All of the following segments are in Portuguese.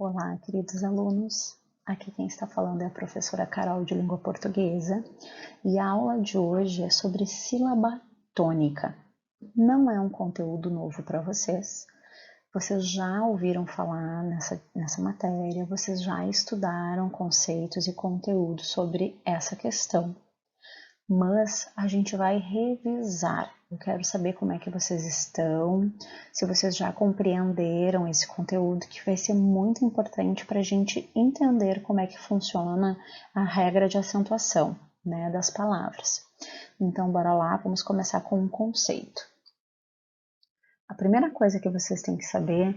Olá, queridos alunos. Aqui quem está falando é a professora Carol de Língua Portuguesa e a aula de hoje é sobre sílaba tônica. Não é um conteúdo novo para vocês. Vocês já ouviram falar nessa matéria, vocês já estudaram conceitos e conteúdo sobre essa questão. Mas a gente vai revisar. Eu quero saber como é que vocês estão, se vocês já compreenderam esse conteúdo, que vai ser muito importante para a gente entender como é que funciona a regra de acentuação, né, das palavras. Então, bora lá, vamos começar com um conceito. A primeira coisa que vocês têm que saber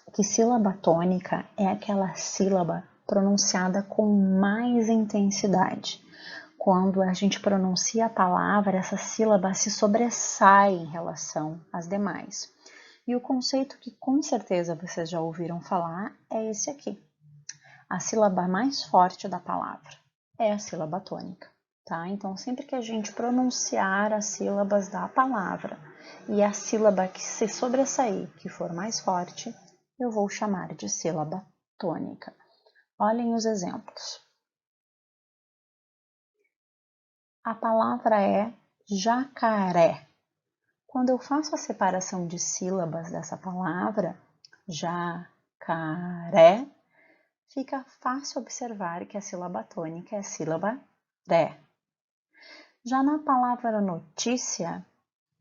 é que sílaba tônica é aquela sílaba pronunciada com mais intensidade. Quando a gente pronuncia a palavra, essa sílaba se sobressai em relação às demais. E o conceito que com certeza vocês já ouviram falar é esse aqui. A sílaba mais forte da palavra é a sílaba tônica, tá? Então, sempre que a gente pronunciar as sílabas da palavra e a sílaba que se sobressair, que for mais forte, eu vou chamar de sílaba tônica. Olhem os exemplos. A palavra é jacaré. Quando eu faço a separação de sílabas dessa palavra, jacaré, fica fácil observar que a sílaba tônica é a sílaba ré. Já na palavra notícia,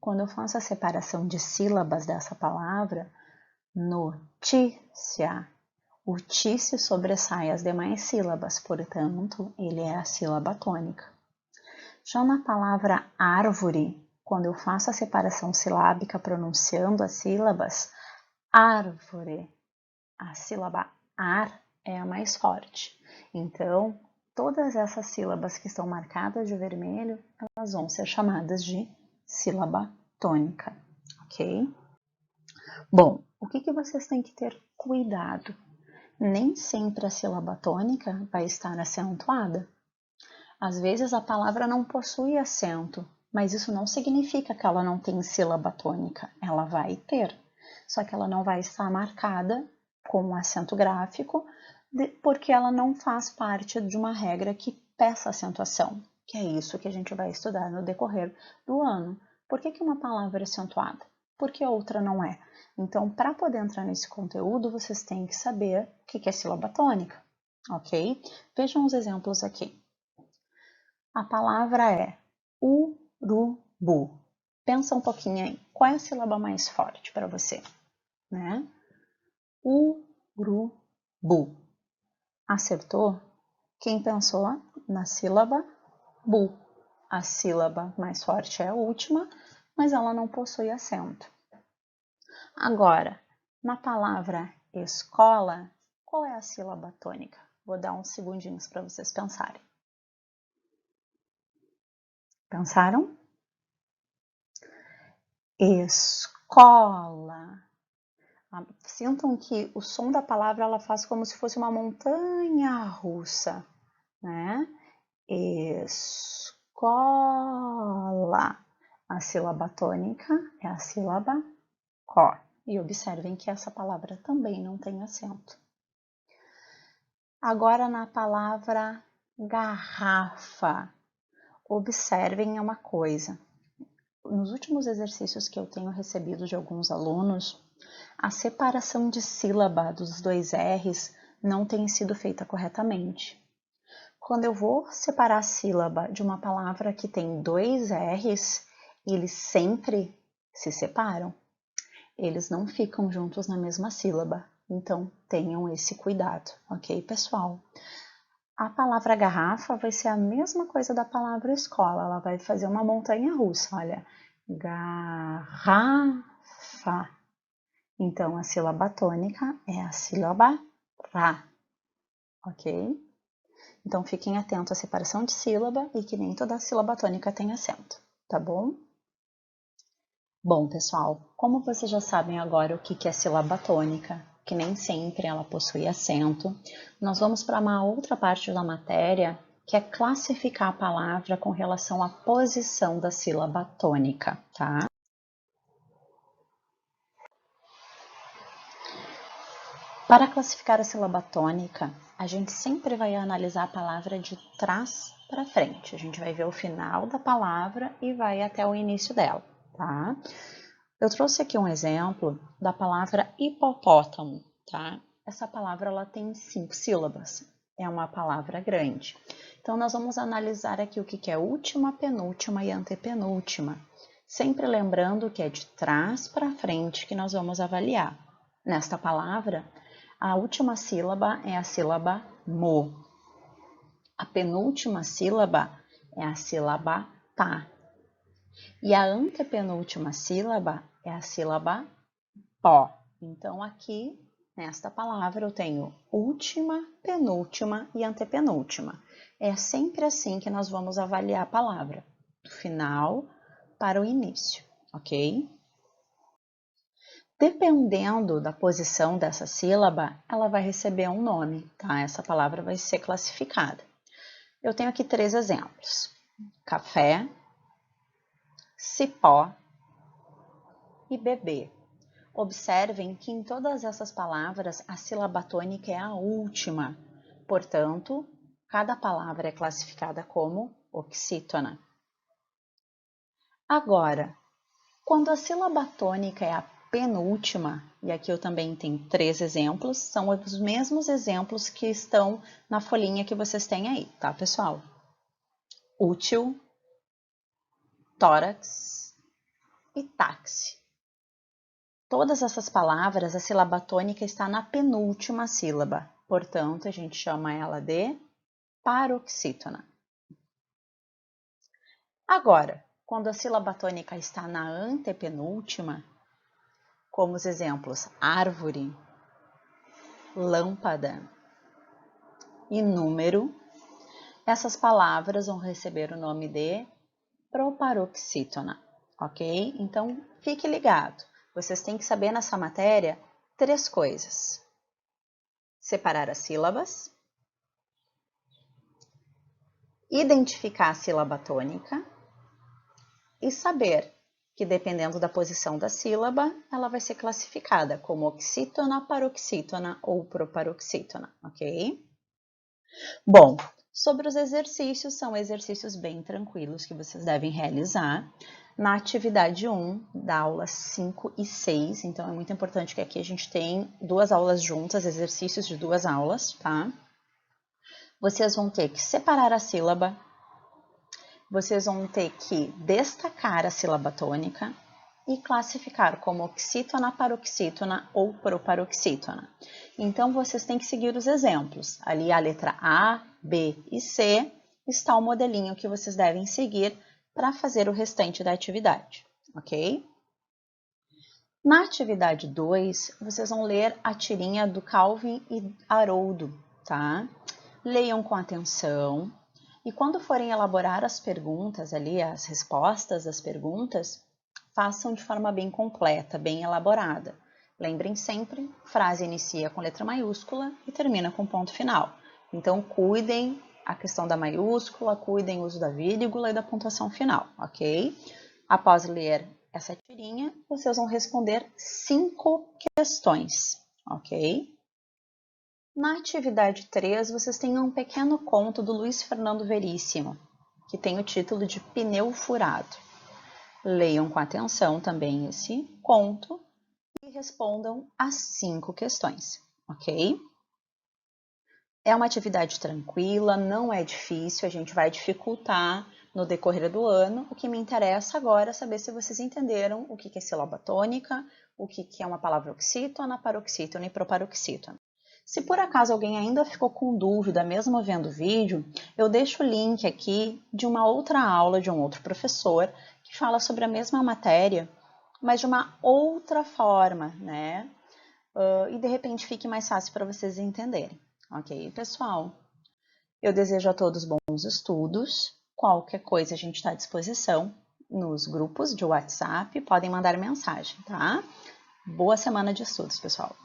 quando eu faço a separação de sílabas dessa palavra, notícia, o ti se sobressai as demais sílabas, portanto, ele é a sílaba tônica. Já na palavra árvore, quando eu faço a separação silábica pronunciando as sílabas, árvore, a sílaba ar é a mais forte. Então, todas essas sílabas que estão marcadas de vermelho, elas vão ser chamadas de sílaba tônica, ok? Bom, o que vocês têm que ter cuidado? Nem sempre a sílaba tônica vai estar acentuada. Às vezes a palavra não possui acento, mas isso não significa que ela não tem sílaba tônica. Ela vai ter, só que ela não vai estar marcada com um acento gráfico, porque ela não faz parte de uma regra que peça acentuação, que é isso que a gente vai estudar no decorrer do ano. Por que uma palavra é acentuada? Por que outra não é? Então, para poder entrar nesse conteúdo, vocês têm que saber o que é sílaba tônica, ok? Vejam os exemplos aqui. A palavra é urubu. Pensa um pouquinho aí. Qual é a sílaba mais forte para você? Né? Urubu. Acertou? Quem pensou na sílaba bu? A sílaba mais forte é a última, mas ela não possui acento. Agora, na palavra escola, qual é a sílaba tônica? Vou dar uns segundinhos para vocês pensarem. Pensaram? Escola. Sintam que o som da palavra ela faz como se fosse uma montanha russa, né? Escola. A sílaba tônica é a sílaba có. E observem que essa palavra também não tem acento. Agora na palavra garrafa. Observem uma coisa. Nos últimos exercícios que eu tenho recebido de alguns alunos, a separação de sílaba dos dois R's não tem sido feita corretamente. Quando eu vou separar a sílaba de uma palavra que tem dois R's, eles sempre se separam. Eles não ficam juntos na mesma sílaba. Então, tenham esse cuidado, ok, pessoal? A palavra garrafa vai ser a mesma coisa da palavra escola. Ela vai fazer uma montanha russa, olha. Garrafa. Então, a sílaba tônica é a sílaba ra, ok? Então, fiquem atentos à separação de sílaba e que nem toda sílaba tônica tem acento, tá bom? Bom, pessoal, como vocês já sabem agora o que é sílaba tônica, que nem sempre ela possui acento, nós vamos para uma outra parte da matéria, que é classificar a palavra com relação à posição da sílaba tônica, tá? Para classificar a sílaba tônica, a gente sempre vai analisar a palavra de trás para frente. A gente vai ver o final da palavra e vai até o início dela, tá? Eu trouxe aqui um exemplo da palavra hipopótamo, tá? Essa palavra ela tem 5 sílabas, é uma palavra grande. Então, nós vamos analisar aqui o que é última, penúltima e antepenúltima, sempre lembrando que é de trás para frente que nós vamos avaliar. Nesta palavra, a última sílaba é a sílaba mo. A penúltima sílaba é a sílaba tá. E a antepenúltima sílaba é a sílaba pó. Então, aqui, nesta palavra, eu tenho última, penúltima e antepenúltima. É sempre assim que nós vamos avaliar a palavra, do final para o início, ok? Dependendo da posição dessa sílaba, ela vai receber um nome, tá? Essa palavra vai ser classificada. Eu tenho aqui 3 exemplos: café, cipó e bebê. Observem que em todas essas palavras a sílaba tônica é a última, portanto, cada palavra é classificada como oxítona. Agora, quando a sílaba tônica é a penúltima, e aqui eu também tenho 3 exemplos, são os mesmos exemplos que estão na folhinha que vocês têm aí, tá, pessoal? Útil, tórax e táxi. Todas essas palavras, a sílaba tônica está na penúltima sílaba, portanto, a gente chama ela de paroxítona. Agora, quando a sílaba tônica está na antepenúltima, como os exemplos árvore, lâmpada e número, essas palavras vão receber o nome de proparoxítona, ok? Então, fique ligado. Vocês têm que saber nessa matéria 3 coisas: separar as sílabas, identificar a sílaba tônica e saber que, dependendo da posição da sílaba, ela vai ser classificada como oxítona, paroxítona ou proparoxítona, ok? Bom, sobre os exercícios, são exercícios bem tranquilos que vocês devem realizar. Na atividade 1, da aula 5 e 6, então é muito importante que aqui a gente tem 2 aulas juntas, exercícios de 2 aulas, tá? Vocês vão ter que separar a sílaba, vocês vão ter que destacar a sílaba tônica e classificar como oxítona, paroxítona ou proparoxítona. Então, vocês têm que seguir os exemplos. Ali a letra A, B e C está o modelinho que vocês devem seguir para fazer o restante da atividade, ok? Na atividade 2, vocês vão ler a tirinha do Calvin e Haroldo, tá? Leiam com atenção e quando forem elaborar as perguntas ali, as respostas das perguntas, façam de forma bem completa, bem elaborada. Lembrem sempre, frase inicia com letra maiúscula e termina com ponto final. Então, cuidem a questão da maiúscula, cuidem o uso da vírgula e da pontuação final, ok? Após ler essa tirinha, vocês vão responder 5 questões, ok? Na atividade 3, vocês têm um pequeno conto do Luiz Fernando Veríssimo, que tem o título de Pneu Furado. Leiam com atenção também esse conto e respondam as 5 questões, ok? É uma atividade tranquila, não é difícil, a gente vai dificultar no decorrer do ano. O que me interessa agora é saber se vocês entenderam o que é sílaba tônica, o que é uma palavra oxítona, paroxítona e proparoxítona. Se por acaso alguém ainda ficou com dúvida, mesmo vendo o vídeo, eu deixo o link aqui de uma outra aula de um outro professor que fala sobre a mesma matéria, mas de uma outra forma, né? E de repente fique mais fácil para vocês entenderem. Ok, pessoal? Eu desejo a todos bons estudos. Qualquer coisa a gente está à disposição nos grupos de WhatsApp. Podem mandar mensagem, tá? Boa semana de estudos, pessoal!